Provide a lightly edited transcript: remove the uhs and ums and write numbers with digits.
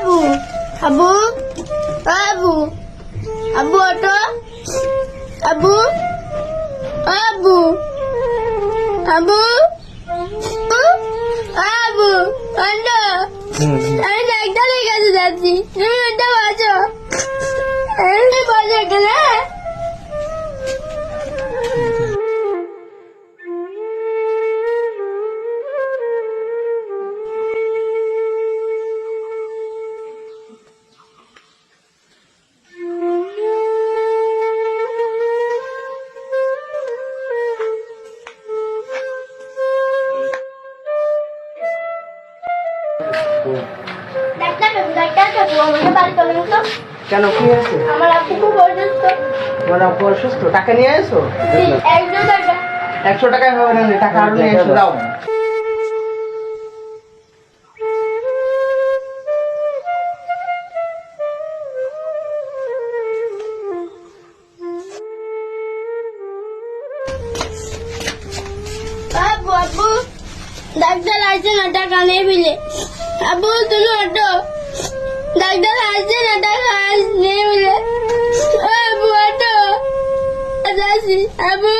Abu Abu Abu Abu auto Abu Abu Abu Abu auto আমি ডাক্তারের কাছে যাচ্ছি তুমি ওটা বাঁচো বাঁচো গেলে ডাক্তার কাকু আমাকে বাড়ি চলেন তো। কেন কি হয়েছে? আমার আপু খুব অসুস্থ। তোমার আব্বু অসুস্থ? টাকা নিয়ে এসো। 100 টাকা। 100 টাকায় হবে না, টাকা আরো নিয়ে এসো, দাও। আবু আবু ডাক্তার আসছে না, টাকা নেই বিলে। আবু তুমি অটো, ডাক্তার আসছে না, টাকা নেই বিলে। আবু অটো আসি আবু